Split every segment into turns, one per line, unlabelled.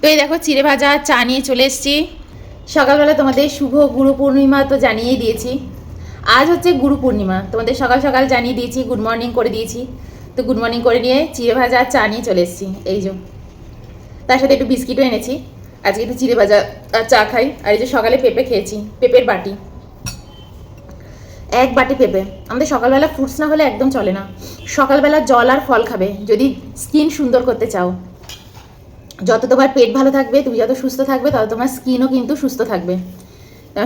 এই দেখো চিড়ে ভাজা চা নিয়ে চলে এসেছি। সকালবেলা তোমাদের শুভ গুরু পূর্ণিমা তো জানিয়েই দিয়েছি। আজ হচ্ছে গুরু পূর্ণিমা, তোমাদের সকাল সকাল জানিয়ে দিয়েছি, গুড মর্নিং করে দিয়েছি। তো গুড মর্নিং করে নিয়ে চিড়ে ভাজা চা নিয়ে চলে এসেছি। এই যে তার সাথে একটু বিস্কিটও এনেছি। আজকে একটু চিড়ে ভাজা আর চা খাই। আর এই যে সকালে পেঁপে খেয়েছি, পেঁপের বাটি, এক বাটি পেঁপে। আমাদের সকালবেলা ফ্রুটস না হলে একদম চলে না। সকালবেলা জল আর ফল খাবে যদি স্কিন সুন্দর করতে চাও। যত তোমার পেট ভালো থাকবে, তুমি যত সুস্থ থাকবে, তত তোমার স্কিনও কিন্তু সুস্থ থাকবে।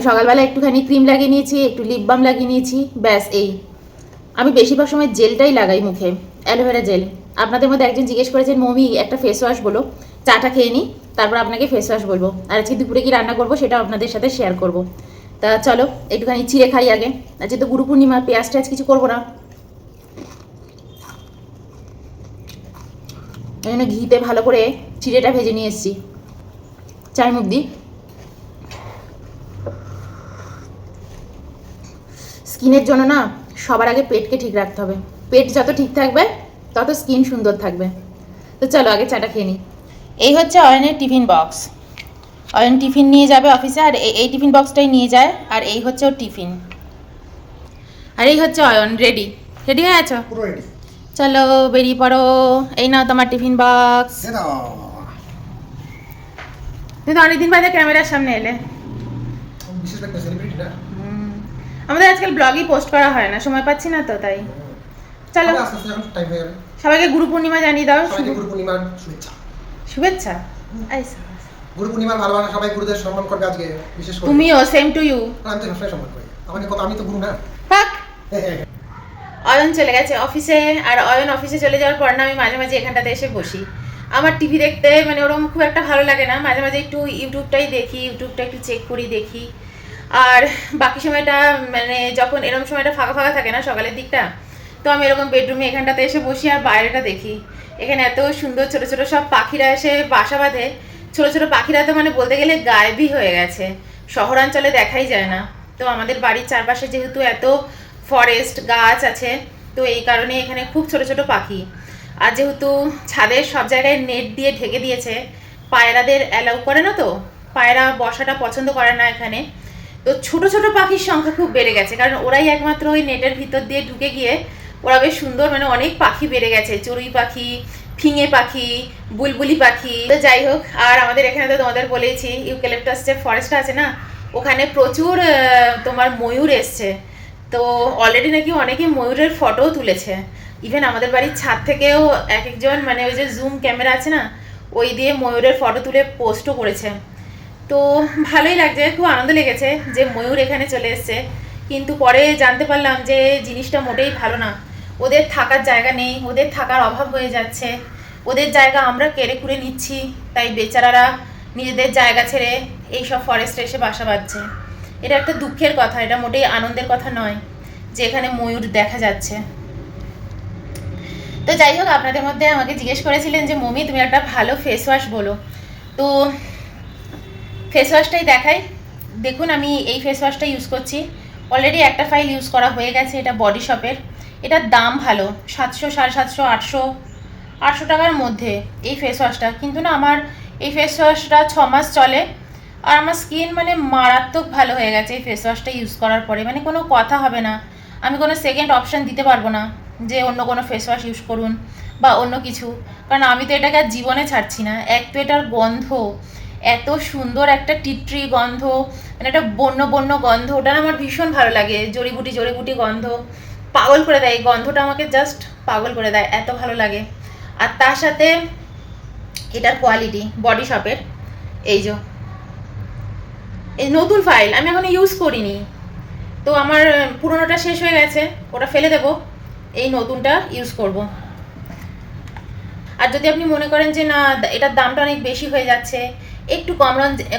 সকালবেলা একটুখানি ক্রিম লাগিয়ে নিয়েছি, একটু লিপ বাম লাগিয়ে নিয়েছি, ব্যাস এই। আমি বেশিরভাগ সময় জেলটাই লাগাই মুখে, অ্যালোভেরা জেল। আপনাদের মধ্যে একজন জিজ্ঞেস করেছেন মমি একটা ফেস ওয়াশ বলো, চাটা খেয়ে নিই তারপর আপনাকে ফেস ওয়াশ বলবো। আর আজকে দুপুরে কি রান্না করবো সেটা আপনাদের সাথে শেয়ার করব। তা চলো একটুখানি চিড়ে খাই আগে। আজকে তো গুরু পূর্ণিমা, পেঁয়াজ টেয়াজ কিছু করবো না। এখানে ঘিতে ভালো করে চিড়েটা ভেজে নিয়ে এসেছি, চার মুখ দিই। স্কিনের জন্য না সবার আগে পেটকে ঠিক রাখতে হবে। পেট যত ঠিক থাকবে তত স্কিন সুন্দর থাকবে। তো চলো আগে চাটা খেয়ে নিই। এই হচ্ছে অয়নের টিফিন বক্স। অয়ন টিফিন নিয়ে যাবে অফিসে, আর এই টিফিন বক্সটাই নিয়ে যায়। আর এই হচ্ছে ওর টিফিন। আর এই হচ্ছে অয়ন। রেডি রেডি হয়ে আছো?
পুরো রেডি।
চলো বেরিয়ে পড়ো। এই নাও তোমার টিফিন বক্স। তুমি তো অনেকদিন বাদে ক্যামেরার সামনে এলে।
বিশেষ একটা সেলিব্রিটি না।
আমাদের আজকাল ব্লগই পোস্ট করা হয় না, সময় পাচ্ছি না তো তাই। চলো
আস্তে আস্তে এখন টাইম হয়ে যাবে।
সবাইকে গুরু পূর্ণিমা জানিয়ে দাও।
সবাইকে গুরু পূর্ণিমার শুভেচ্ছা।
শুভেচ্ছা।
গুরু পূর্ণিমার ভালোবাসা, সবাই গুরুদের সম্মান করবে আজকে বিশেষ করে।
তুমিও সেম টু ইউ।
আমি তো সবসময় সম্মান করি। আমাকে কত, আমি তো গুরু না।
পাক। অয়ন চলে গেছে অফিসে। আর অয়ন অফিসে চলে যাওয়ার পর না আমি মাঝে মাঝে এখানটাতে এসে বসি। আমার টিভি দেখতে মানে ওরকম খুব একটা ভালো লাগে না। মাঝে মাঝে একটু ইউটিউবটাই দেখি, ইউটিউবটা একটু চেক করি দেখি। আর বাকি সময়টা মানে যখন এরকম সময়টা ফাঁকা ফাঁকা থাকে না সকালের দিকটা, তো আমি এরকম বেডরুমে এখানটাতে এসে বসি আর বাইরেটা দেখি। এখানে এত সুন্দর ছোট ছোট সব পাখিরা এসে বাসা বাঁধে। ছোট ছোট পাখিরা তো মানে বলতে গেলে গায়েবই হয়ে গেছে, শহরাঞ্চলে দেখাই যায় না। তো আমাদের বাড়ির চারপাশে যেহেতু এত ফরেস্ট গাছ আছে, তো এই কারণে এখানে খুব ছোট ছোট পাখি। আর যেহেতু ছাদের সব জায়গায় নেট দিয়ে ঢেকে দিয়েছে, পায়রাদের অ্যালাউ করে না, তো পায়রা বসাটা পছন্দ করে না এখানে। তো ছোট ছোট পাখির সংখ্যা খুব বেড়ে গেছে, কারণ ওরাই একমাত্র ওই নেটের ভিতর দিয়ে ঢুকে গিয়ে ওরা বেশ সুন্দর, মানে অনেক পাখি বেড়ে গেছে। চড়ুই পাখি, ফিঙে পাখি, বুলবুলি পাখি। তো যাই হোক, আর আমাদের এখানে তো তোমাদের বলেইছি ইউক্যালিপটাস যে ফরেস্টটা আছে না, ওখানে প্রচুর তোমার ময়ূর এসছে। তো অলরেডি নাকি অনেকে ময়ূরের ফটোও তুলেছে। ইভেন আমাদের বাড়ির ছাদ থেকেও এক একজন মানে ওই যে জুম ক্যামেরা আছে না, ওই দিয়ে ময়ূরের ফটো তুলে পোস্টও করেছে। তো ভালোই লাগছে, খুব আনন্দ লেগেছে যে ময়ূর এখানে চলে এসছে। কিন্তু পরে জানতে পারলাম যে জিনিসটা মোটেই ভালো না। ওদের থাকার জায়গা নেই, ওদের থাকার অভাব হয়ে যাচ্ছে। ওদের জায়গা আমরা কেড়ে কুড়ে নিচ্ছি, তাই বেচারারা নিজেদের জায়গা ছেড়ে এইসব ফরেস্টে এসে বাসা বাঁধছে। এটা একটা দুঃখের কথা, এটা মোটেই আনন্দের কথা নয় যে এখানে ময়ূর দেখা যাচ্ছে। তো যাই হোক, আপনাদের মধ্যে আমাকে জিজ্ঞেস করেছিলেন যে মমি তুমি একটা ভালো ফেস ওয়াশ বলো। তো ফেস ওয়াশটাই দেখাই। দেখুন আমি এই ফেস ওয়াশটা ইউজ করছি। অলরেডি একটা ফাইল ইউজ করা হয়ে গেছে, এটা বডি শপের। এটার দাম ভালো, 700, 750, 800, 800 টাকার মধ্যে এই ফেস ওয়াশটা। কিন্তু না আমার এই ফেস ওয়াশটা 6 মাস চলে। আর আমার স্কিন মানে মারাত্মক ভালো হয়ে গেছে এই ফেস ওয়াশটা ইউজ করার পরে। মানে কোনো কথা হবে না, আমি কোনো সেকেন্ড অপশান দিতে পারবো না যে অন্য কোনো ফেস ওয়াশ ইউজ করুন বা অন্য কিছু। কারণ আমি তো এটাকে আর জীবনে ছাড়ছি না। এক তো এটার গন্ধ এত সুন্দর, একটা টিট্রি গন্ধ, মানে একটা বন্য বন্য গন্ধ, ওটা আমার ভীষণ ভালো লাগে। জড়িবুটি জড়িবুটি গন্ধ, পাগল করে দেয় এই গন্ধটা, আমাকে জাস্ট পাগল করে দেয়, এত ভালো লাগে। আর তার সাথে এটার কোয়ালিটি বডি শপের। এই যে এই নতুন ফাইল আমি এখনো ইউজ করিনি, তো আমার পুরোনোটা শেষ হয়ে গেছে, ওটা ফেলে দেবো, এই নতুনটা ইউজ করব। আর যদি আপনি মনে করেন যে না এটার দামটা অনেক বেশি হয়ে যাচ্ছে, একটু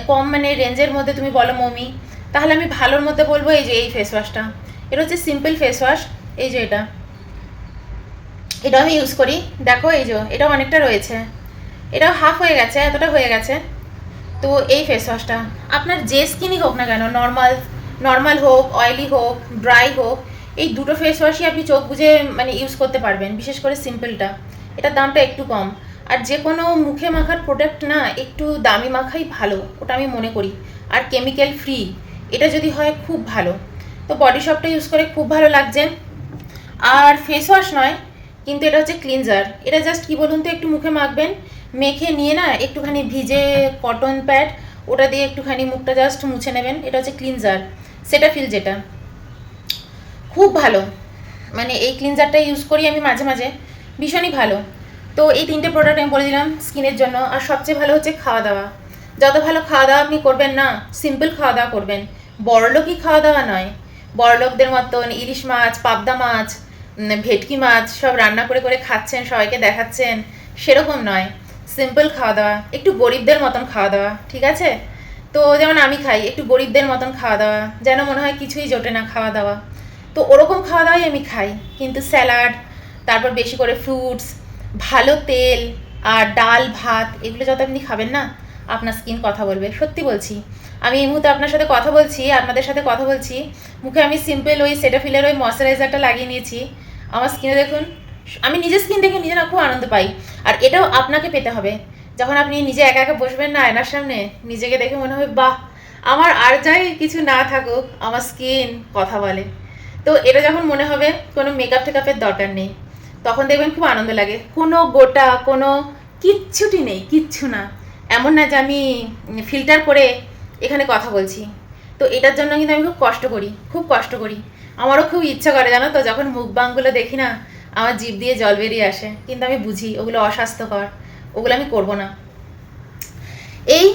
কম মানে রেঞ্জের মধ্যে তুমি বলো মমি, তাহলে আমি ভালোর মধ্যে বলবো এই যে এই ফেস ওয়াশটা। এটা হচ্ছে সিম্পল ফেস ওয়াশ। এই যে এটা আমি ইউজ করি। দেখো এই যে এটা অনেকটা রয়েছে, এটাও হাফ হয়ে গেছে, এতটা হয়ে গেছে। তো এই ফেস ওয়াশটা আপনার যে স্কিনই হোক না কেন, নর্মাল হোক, অয়েলি হোক, ড্রাই হোক, এই দুটো ফেস ওয়াশই আপনি চোখ বুজে মানে ইউজ করতে পারবেন, বিশেষ করে সিম্পলটা। এটার দামটা একটু কম। আর যে কোনো মুখে মাখার প্রোডাক্ট না একটু দামি মাখাই ভালো, ওটা আমি মনে করি। আর কেমিক্যাল ফ্রি এটা যদি হয় খুব ভালো। তো বডি শপটা ইউজ করে খুব ভালো লাগছে। আর ফেস ওয়াশ নয়, কিন্তু এটা হচ্ছে ক্লিনজার। এটা জাস্ট কি বলুন তো, একটু মুখে মাখবেন, মেখে নিয়ে না একটুখানি ভিজে কটন প্যাড ওটা দিয়ে একটুখানি মুখটা জাস্ট মুছে নেবেন। এটা হচ্ছে ক্লিনজার, সেটাফিল, যেটা খুব ভালো। মানে এই ক্লিনজারটা ইউজ করি আমি মাঝে মাঝে, ভীষণই ভালো। তো এই 3টে প্রোডাক্ট আমি বলে দিলাম স্কিনের জন্য। আর সবচেয়ে ভালো হচ্ছে খাওয়া দাওয়া। যত ভালো খাওয়া দাওয়া আপনি করবেন না, সিম্পল খাওয়া দাওয়া করবেন, বড়লোকই খাওয়া দাওয়া নয়, বড়লোকদের মতন ইলিশ মাছ, পাবদা মাছ, ভেটকি মাছ সব রান্না করে করে খাচ্ছেন, সবাইকে দেখাচ্ছেন, সেরকম নয়। সিম্পল খাওয়া দাওয়া, একটু গরিবদের মতন খাওয়া দাওয়া, ঠিক আছে? তো যেমন আমি খাই একটু গরিবদের মতন খাওয়া দাওয়া, যেন মনে হয় কিছুই জোটে না খাওয়া দাওয়া। তো ওরকম খাওয়া দাওয়াই আমি খাই, কিন্তু স্যালাড, তারপর বেশি করে ফ্রুটস, ভালো তেল আর ডাল ভাত, এগুলো যত আপনি খাবেন না, আপনার স্কিন কথা বলবে। সত্যি বলছি, আমি এই মুহূর্তে আপনার সাথে কথা বলছি, আপনাদের সাথে কথা বলছি, মুখে আমি সিম্পল ওই সেটাফিলের ওই ময়শ্চারাইজারটা লাগিয়ে নিয়েছি। আমার স্কিনে দেখুন, আমি নিজের স্কিন দেখে নিজে না খুব আনন্দ পাই। আর এটাও আপনাকে পেতে হবে। যখন আপনি নিজে একা একা বসবেন না আয়নার সামনে, নিজেকে দেখে মনে হবে বাহ, আমার আর যাই কিছু না থাকুক, আমার স্কিন কথা বলে। তো এটা যখন মনে হবে কোনো মেকআপ টেকআপের দরকার নেই, তখন দেখবেন খুব আনন্দ লাগে। কোনো গোটা কোনো কিচ্ছুটি নেই, কিচ্ছু না। এমন না যে আমি ফিল্টার করে এখানে কথা বলছি। তো এটার জন্য কিন্তু আমি খুব কষ্ট করি, খুব কষ্ট করি। আমারও খুব ইচ্ছা করে জানো তো, যখন মুখবাংগুলো দেখি না আমার জিভ দিয়ে জল বেরিয়ে আসে, কিন্তু আমি বুঝি ওগুলো অস্বাস্থ্যকর, ওগুলো আমি করব না। এই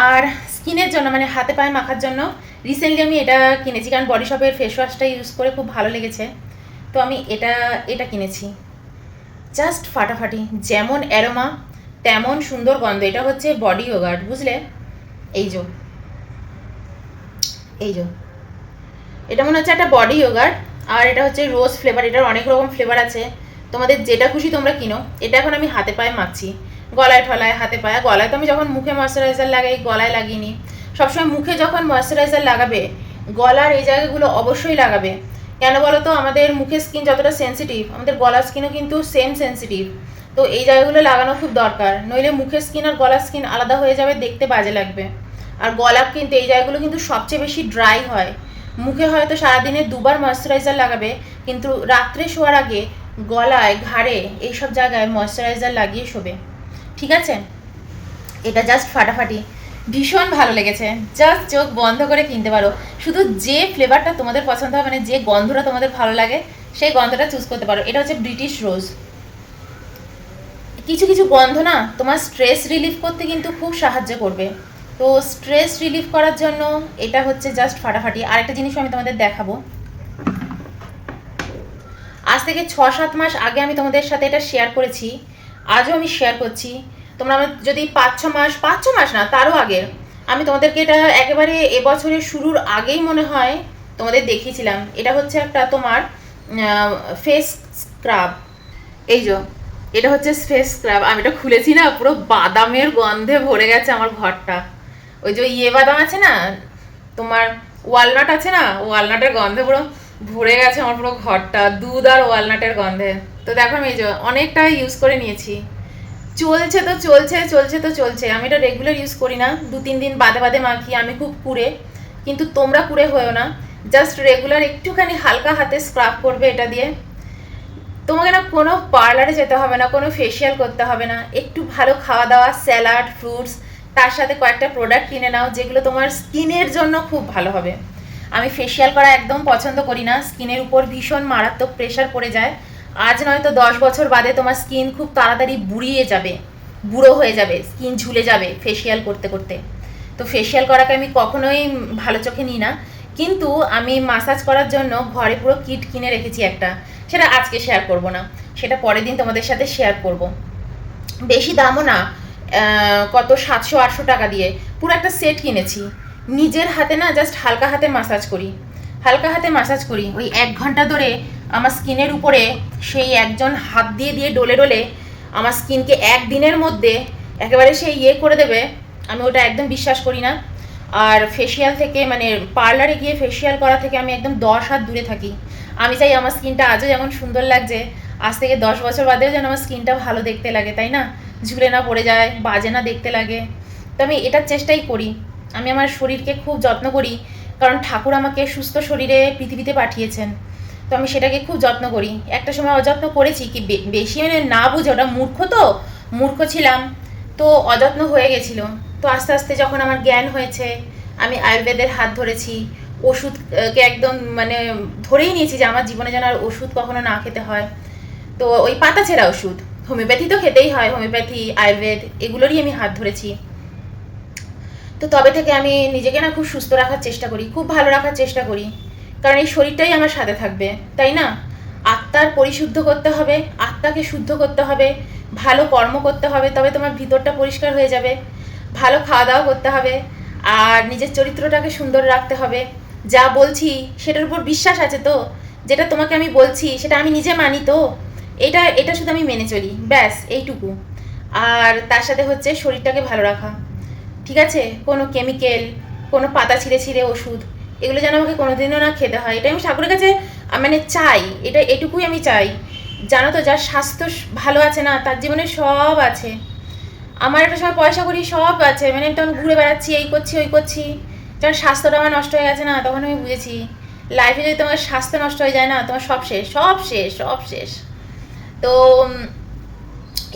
আর স্কিনের জন্য মানে হাতে পায়ে মাখার জন্য রিসেন্টলি আমি এটা কিনেছি, কারণ বডি শপের ফেস ওয়াশটা ইউজ করে খুব ভালো লেগেছে। তো আমি এটা কিনেছি, জাস্ট ফাটাফাটি, যেমন অ্যারোমা তেমন সুন্দর গন্ধ। এটা হচ্ছে বডি ইয়োগার্ট, বুঝলে? এই যে এটা মনে হচ্ছে একটা বডি ইয়োগার্ট। আর এটা হচ্ছে রোজ ফ্লেভার। এটার অনেক রকম ফ্লেভার আছে, তোমাদের যেটা খুশি তোমরা কিনো। এটা এখন আমি হাতে পায়ে মাখছি, গলায় ঠলায়, হাতে পায়ে। গলায় তো আমি যখন মুখে ময়শ্চারাইজার লাগাই, গলায় লাগিয়ে নিই। সবসময় মুখে যখন ময়শ্চারাইজার লাগাবে, গলার এই জায়গাগুলো অবশ্যই লাগাবে। কেন বলো তো, আমাদের মুখের স্কিন যতটা সেন্সিটিভ, আমাদের গলার স্কিনও কিন্তু সেম সেন্সিটিভ। তো এই জায়গাগুলো লাগানো খুব দরকার, নইলে মুখের স্কিন আর গলার স্কিন আলাদা হয়ে যাবে, দেখতে বাজে লাগবে। আর গলা কিন্তু এই জায়গাগুলো কিন্তু সবচেয়ে বেশি ড্রাই হয়। মুখে হয়তো সারাদিনে 2বার ময়শ্চারাইজার লাগাবে, কিন্তু রাত্রে শোয়ার আগে গলায়, ঘাড়ে, এইসব জায়গায় ময়শ্চারাইজার লাগিয়ে শোবে, ঠিক আছে? এটা জাস্ট ফাটাফাটি, ভীষণ ভালো লেগেছে। জাস্ট চোখ বন্ধ করে কিনতে পারো। শুধু যে ফ্লেভারটা তোমাদের পছন্দ হয়, মানে যে গন্ধটা তোমাদের ভালো লাগে, সেই গন্ধটা চুজ করতে পারো। এটা হচ্ছে ব্রিটিশ রোজ। কিছু কিছু গন্ধ না তোমার স্ট্রেস রিলিফ করতে কিন্তু খুব সাহায্য করবে। তো স্ট্রেস রিলিফ করার জন্য এটা হচ্ছে জাস্ট ফাটাফাটি। আরেকটা জিনিস আমি তোমাদের দেখাবো। আজ থেকে 6-7 মাস আগে আমি তোমাদের সাথে এটা শেয়ার করেছি, আজও আমি শেয়ার করছি। তোমরা আমার যদি 5-6 মাস না তারও আগে, আমি তোমাদেরকে এটা একেবারে এবছরের শুরুর আগেই মনে হয় তোমাদের দেখিয়েছিলাম। এটা হচ্ছে একটা তোমার ফেস স্ক্রাব। এই যে এটা হচ্ছে ফেস স্ক্রাব। আমি এটা খুলেছি না, পুরো বাদামের গন্ধে ভরে গেছে আমার ঘরটা। ওই যে বাদাম আছে না, তোমার ওয়ালনাট আছে না, ওয়ালনাটের গন্ধে পুরো ভরে গেছে আমার পুরো ঘরটা, দুধ আর ওয়ালনাটের গন্ধে। তো দেখো আমি এই যে অনেকটা ইউজ করে নিয়েছি। চলছে তো চলছে। আমি এটা রেগুলার ইউজ করি না, 2-3 দিন বাদে বাদে মাখি। আমি খুব কুড়ে, কিন্তু তোমরা কুড়ে হয়েও না। জাস্ট রেগুলার একটুখানি হালকা হাতে স্ক্রাব করবে এটা দিয়ে। তোমাকে না কোনো পার্লারে যেতে হবে না, কোনো ফেসিয়াল করতে হবে না। একটু ভালো খাওয়া দাওয়া, স্যালাড, ফ্রুটস, তার সাথে কয়েকটা প্রোডাক্ট কিনে নাও যেগুলো তোমার স্কিনের জন্য খুব ভালো হবে। আমি ফেসিয়াল করা একদম পছন্দ করি না, স্কিনের উপর ভীষণ মারাত্মক প্রেশার পড়ে যায়। আজ নয়তো 10 বছর বাদে তোমার স্কিন খুব তাড়াতাড়ি বুড়ো হয়ে যাবে, স্কিন ঝুলে যাবে ফেসিয়াল করতে করতে। তো ফেসিয়াল করাকে আমি কখনোই ভালো চোখে নিই না। কিন্তু আমি মাসাজ করার জন্য ঘরে পুরো কিট কিনে রেখেছি একটা, সেটা আজকে শেয়ার করব না, সেটা পরের দিন তোমাদের সাথে শেয়ার করব। বেশি দামও না, কত 700-800 টাকা দিয়ে পুরো একটা সেট কিনেছি। নিজের হাতে না জাস্ট হালকা হাতে মাসাজ করি ওই 1 ঘন্টা ধরে। আমার স্কিনের উপরে সেই একজন হাত দিয়ে ডলে ডলে আমার স্কিনকে একদিনের মধ্যে একেবারে সেই করে দেবে, আমি ওটা একদম বিশ্বাস করি না। আর ফেসিয়াল থেকে, মানে পার্লারে গিয়ে ফেসিয়াল করা থেকে আমি একদম 10 হাত দূরে থাকি। আমি চাই আমার স্কিনটা আজও যেমন সুন্দর লাগছে, আজ থেকে 10 বছর বাদেও যেন আমার স্কিনটা ভালো দেখতে লাগে, তাই না? ঝুলে না পড়ে যায়, বাজে না দেখতে লাগে। তো আমি এটার চেষ্টাই করি। আমি আমার শরীরকে খুব যত্ন করি, কারণ ঠাকুর আমাকে সুস্থ শরীরে পৃথিবীতে পাঠিয়েছেন। তো আমি সেটাকে খুব যত্ন করি। একটা সময় অযত্ন করেছি, কি বেশি মানে না বুঝে, ওটা মূর্খ ছিলাম, তো অযত্ন হয়ে গেছিলো। তো আস্তে আস্তে যখন আমার জ্ঞান হয়েছে, আমি আয়ুর্বেদের হাত ধরেছি, ওষুধকে একদম মানে ধরেই নিয়েছি যে আমার জীবনে যেন আর ওষুধ কখনো না খেতে হয়। তো ওই পাতা ছেঁড়া ওষুধ, হোমিওপ্যাথি তো খেতেই হয়, হোমিওপ্যাথি আয়ুর্বেদ এগুলোরই আমি হাত ধরেছি। তো তবে থেকে আমি নিজেকে না খুব সুস্থ রাখার চেষ্টা করি, খুব ভালো রাখার চেষ্টা করি, কারণ এই শরীরটাই আমার সাথে থাকবে, তাই না? আত্মার পরিশুদ্ধ করতে হবে, আত্মাকে শুদ্ধ করতে হবে, ভালো কর্ম করতে হবে, তবে তোমার ভিতরটা পরিষ্কার হয়ে যাবে। ভালো খাওয়া দাওয়া করতে হবে, আর নিজের চরিত্রটাকে সুন্দর রাখতে হবে। যা বলছি সেটার উপর বিশ্বাস আছে তো, যেটা তোমাকে আমি বলছি সেটা আমি নিজে মানি তো, এটা এটা শুধু আমি মেনে চলি, ব্যাস এইটুকু। আর তার সাথে হচ্ছে শরীরটাকে ভালো রাখা, ঠিক আছে? কোনো কেমিক্যাল, কোনো পাতা ছিঁড়ে ছিঁড়ে ওষুধ, এগুলো যেন আমাকে কোনোদিনও না খেতে হয়, এটা আমি ঠাকুরের কাছে মানে চাই, এটা এটুকুই আমি চাই। জানো তো, যার স্বাস্থ্য ভালো আছে না, তার জীবনে সব আছে। আমার একটা সময় পয়সা করি সব আছে, মানে তখন ঘুরে বেড়াচ্ছি, এই করছি ওই করছি, যখন স্বাস্থ্যটা আমার নষ্ট হয়ে গেছে না, তখন আমি বুঝেছি লাইফে যদি তোমার স্বাস্থ্য নষ্ট হয়ে যায় না, তোমার সব শেষ, সব শেষ, সব শেষ। তো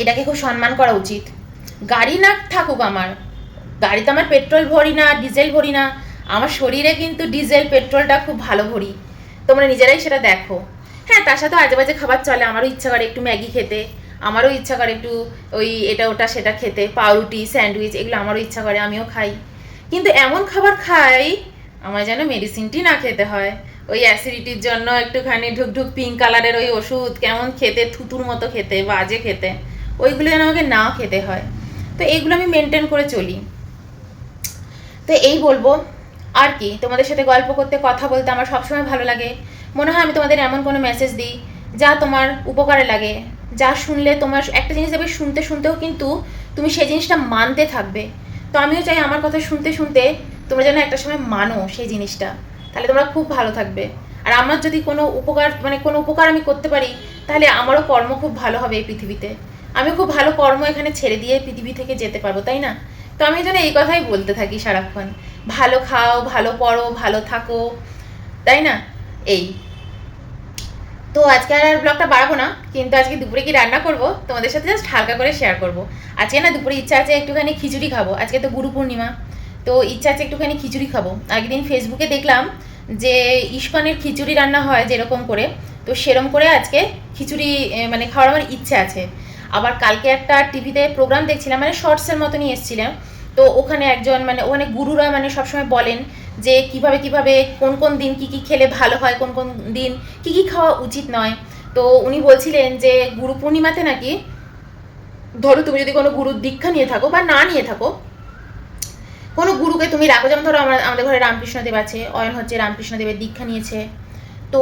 এটাকে খুব সম্মান করা উচিত। গাড়ি না থাকুক আমার, গাড়িতে আমার পেট্রোল ভরি না, ডিজেল ভরি না, আমার শরীরে কিন্তু ডিজেল পেট্রোলটা খুব ভালো ভরি, তোমরা নিজেরাই সেটা দেখো। হ্যাঁ, তার সাথে আজে বাজে খাবার চলে, আমারও ইচ্ছা করে একটু ম্যাগি খেতে, আমারও ইচ্ছা করে একটু ওই এটা ওটা সেটা খেতে, পাউরুটি স্যান্ডউইচ এগুলো আমারও ইচ্ছা করে, আমিও খাই। কিন্তু এমন খাবার খাই আমার যেন মেডিসিনটি না খেতে হয়, ওই অ্যাসিডিটির জন্য একটুখানি ঢুকঢুক পিঙ্ক কালারের ওই ওষুধ, কেমন খেতে, থুতুর মতো খেতে, বাজে খেতে, ওইগুলো যেন আমাকে না খেতে হয়। তো এইগুলো আমি মেনটেন করে চলি। তো এই বলবো, আর কি, তোমাদের সাথে গল্প করতে, কথা বলতে আমার সবসময় ভালো লাগে। মনে হয় আমি তোমাদের এমন কোনো মেসেজ দিই যা তোমার উপকারে লাগে, যা শুনলে তোমার একটা জিনিস দেবে, শুনতে শুনতেও কিন্তু তুমি সেই জিনিসটা মানতে থাকবে। তো আমিও চাই আমার কথা শুনতে শুনতে তোমরা যেন একটা সময় মানো সেই জিনিসটা, তাহলে তোমরা খুব ভালো থাকবে। আর আমার যদি কোনো উপকার মানে কোনো উপকার আমি করতে পারি, তাহলে আমারও কর্ম খুব ভালো হবে এই পৃথিবীতে, আমি খুব ভালো কর্ম এখানে ছেড়ে দিয়ে পৃথিবী থেকে যেতে পারবো, তাই না? তো আমি যেন এই কথাই বলতে থাকি সারাক্ষণ, ভালো খাও, ভালো পড়ো, ভালো থাকো, তাই না? এই তো আজকে আর ব্লগটা বাড়াবো না, কিন্তু আজকে দুপুরে কি রান্না করব তোমাদের সাথে জাস্ট হালকা করে শেয়ার করব। আজকে না দুপুরে ইচ্ছা আছে একটুখানি খিচুড়ি খাবো, আজকে তো গুরু পূর্ণিমা, তো ইচ্ছা আছে একটুখানি খিচুড়ি খাবো। একদিন ফেসবুকে দেখলাম যে ইস্কনের খিচুড়ি রান্না হয় যেরকম করে, তো সেরকম করে আজকে খিচুড়ি মানে খাওয়ার আমার ইচ্ছে আছে। আবার কালকে একটা টিভিতে প্রোগ্রাম দেখছিলাম, মানে শর্টসের মতনই এসেছিলাম, তো ওখানে একজন মানে ওখানে গুরুরা মানে সবসময় বলেন যে কিভাবে কিভাবে কোন কোন দিন কি কি খেলে ভালো হয়, কোন কোন দিন কি কি খাওয়া উচিত নয়। তো উনি বলছিলেন যে গুরু পূর্ণিমাতে নাকি, ধরো তুমি যদি কোনো গুরুর দীক্ষা নিয়ে থাকো বা না নিয়ে থাকো, কোনো গুরুকে তুমি রাখো, যেমন ধরো আমাদের ঘরে রামকৃষ্ণদেব আছে, অয়ন হচ্ছে রামকৃষ্ণদেবের দীক্ষা নিয়েছে, তো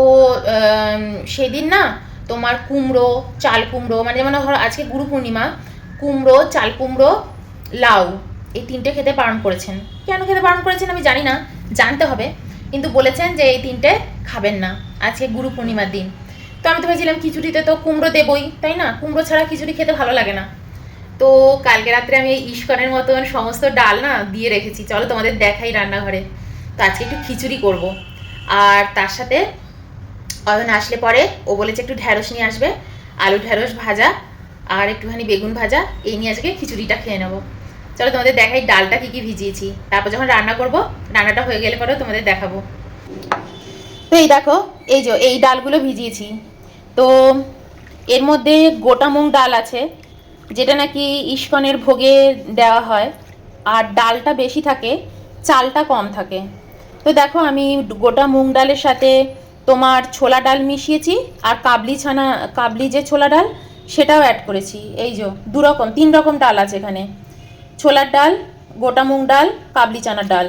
সেদিন না তোমার কুমড়ো, চাল কুমড়ো, মানে যেমন ধরো আজকে গুরু পূর্ণিমা, কুমড়ো, চাল কুমড়ো, লাউ, এই তিনটে খেতে বারণ করেছেন। কেন খেতে বারণ করেছেন আমি জানি না, জানতে হবে, কিন্তু বলেছেন যে এই তিনটে খাবেন না আজকে গুরু পূর্ণিমার দিন। তো আমি তো ভেবেছিলাম খিচুড়িতে তো কুমড়ো দেবই, তাই না? কুমড়ো ছাড়া খিচুড়ি খেতে ভালো লাগে না। তো কালকে রাত্রে আমি এই ইস্কনের মতন সমস্ত ডাল না দিয়ে রেখেছি, চলো তোমাদের দেখাই রান্নাঘরে। তো আজকে একটু খিচুড়ি করব, আর তার সাথে অয়ন আসলে পরে ও বলেছে একটু ঢ্যাঁড়স নিয়ে আসবে, আলু ঢ্যাঁড়স ভাজা আর একটুখানি বেগুন ভাজা, এই নিয়ে আজকে খিচুড়িটা খেয়ে নেবো। চলো তোমাদের দেখাই ডালটা কী কী ভিজিয়েছি, তারপর যখন রান্না করব, রান্নাটা হয়ে গেলে পরেও তোমাদের দেখাবো। তো এই দেখো, এই যে এই ডালগুলো ভিজিয়েছি, তো এর মধ্যে গোটা মুগ ডাল আছে, যেটা নাকি ইস্কনের ভোগে দেওয়া হয়, আর ডালটা বেশি থাকে, চালটা কম থাকে। তো দেখো আমি গোটা মুগ ডালের সাথে তোমার ছোলা ডাল মিশিয়েছি, আর কাবলি যে ছোলা ডাল সেটাও অ্যাড করেছি। এই যে তিন রকম ডাল আছে এখানে, ছোলার ডাল, গোটা মুগ ডাল, কাবলি চানার ডাল,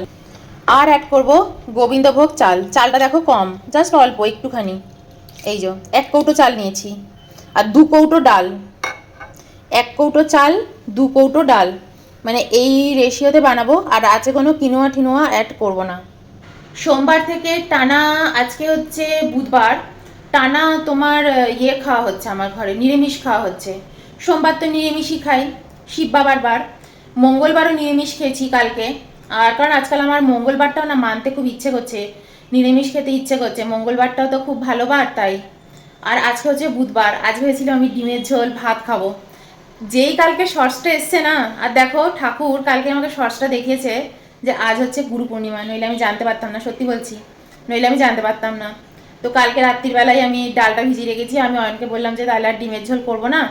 আর অ্যাড করব গোবিন্দভোগ চাল। চালটা দেখো কম, জাস্ট অল্প একটুখানি, এই যে 1 কৌটো চাল নিয়েছি, আর 2 কৌটো ডাল, 1 কৌটো চাল 2 কৌটো ডাল, মানে এই রেশিওতে বানাবো। আর আছে কোনো কিনোয়া টিনোয়া অ্যাড করব না। সোমবার থেকে টানা, আজকে হচ্ছে বুধবার, টানা তোমার খাওয়া হচ্ছে আমার ঘরে, নিরামিষ খাওয়া হচ্ছে। সোমবার তো নিরামিষই খাই, শিব বাবার বার, মঙ্গলবারও নিরামিষ খেয়েছি কালকে। আর কারণ আজকাল আমার মঙ্গলবারটাও না মানতে খুব ইচ্ছে করছে, নিরামিষ খেতে ইচ্ছে করছে, মঙ্গলবারটাও তো খুব ভালো বার তাই। আর আজকে হচ্ছে বুধবার, আজ ভেবেছিলাম আমি ডিমের ঝোল ভাত খাবো। যেই কালকে শর্টসটা এসছে না, আর দেখো ঠাকুর কালকে আমাকে শর্টসটা দেখিয়েছে যে আজ হচ্ছে গুরু পূর্ণিমা, নইলে আমি জানতে পারতাম না, সত্যি বলছি, নইলে আমি জানতে পারতাম না। তো কালকে রাত্রির বেলায় আমি ডালটা ভিজিয়ে রেখেছি, আমি অয়নকে বললাম যে তাহলে আর ডিমের ঝোল করবো না,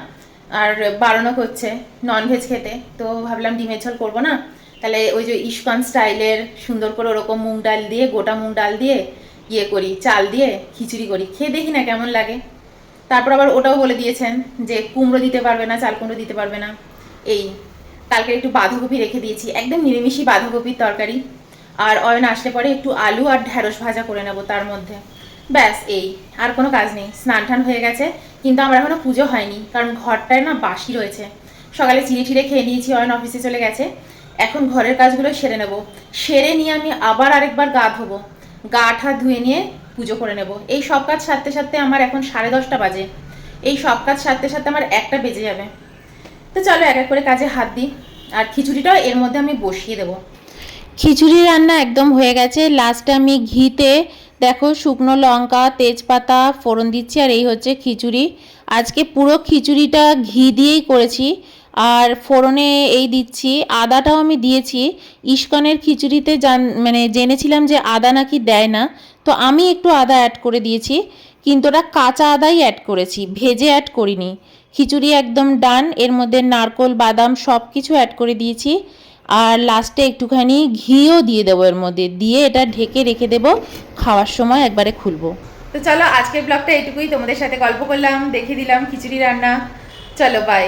আর বারণও করছে ননভেজ খেতে, তো ভাবলাম ডিমের ঝোল করবো না, তাহলে ওই যে ইস্কন স্টাইলের সুন্দর করে ওরকম মুগ ডাল দিয়ে, গোটা মুগ ডাল দিয়ে ইয়ে করি, চাল দিয়ে খিচুড়ি করি, খেয়ে দেখি না কেমন লাগে। তারপর আবার ওটাও বলে দিয়েছেন যে কুমড়ো দিতে পারবে না, চাল কুমড়ো দিতে পারবে না। এই কালকে একটু বাঁধাকপি রেখে দিয়েছি, একদম নিরামিষই বাঁধাকপির তরকারি। আর অয়ন আসলে পরে একটু আলু আর ঢ্যাঁড়স ভাজা করে নেবো তার মধ্যে, ব্যাস এই, আর কোনো কাজ নেই। স্নান টান হয়ে গেছে, কিন্তু আমার এখনো পুজো হয়নি, কারণ ঘরটায় না বাসি রয়েছে। সকালে চিড়ে টিড়ে খেয়ে নিয়েছি, অয়ন অফিসে চলে গেছে, এখন ঘরের কাজগুলো সেরে নেব। সেরে নিয়ে আমি আবার আরেকবার গা ধোবো, গা ঠা ধুয়ে নিয়ে পুজো করে নেব। এই সব কাজ সারতে সারতে আমার এখন 10:30 বাজে, এই সব কাজ সারতে সারতে আমার 1টা বেজে যাবে। তো চলো এক এক করে কাজে হাত দিই। আর খিচুড়িটাও এর মধ্যে আমি বসিয়ে দেবো। খিচুড়ি রান্না একদম হয়ে গেছে, লাস্টে আমি ঘিতে দেখো শুকনো লঙ্কা তেজপাতা ফোড়ন দিচ্ছি, আর এই হচ্ছে খিচুড়ি। আজকে পুরো খিচুড়িটা ঘি দিয়েই করেছি, আর ফোড়নে এই দিচ্ছি, আদাটাও আমি দিয়েছি। ইস্কনের খিচুড়িতে মানে জেনেছিলাম যে আদা নাকি দেয় না, তো আমি একটু আদা অ্যাড করে দিয়েছি, কিন্তু ওটা কাঁচা আদাই অ্যাড করেছি, ভেজে অ্যাড করিনি। খিচুড়ি একদম ডান, এর মধ্যে নারকোল বাদাম সব কিছু অ্যাড করে দিয়েছি, আর লাস্টে একটুখানি ঘিও দিয়ে দেবো এর মধ্যে, দিয়ে এটা ঢেকে রেখে দেবো, খাওয়ার সময় একবারে খুলবো। তো চলো আজকের ব্লগটা এইটুকুই, তোমাদের সাথে গল্প করলাম, দেখিয়ে দিলাম খিচুড়ি রান্না। চলো বাই।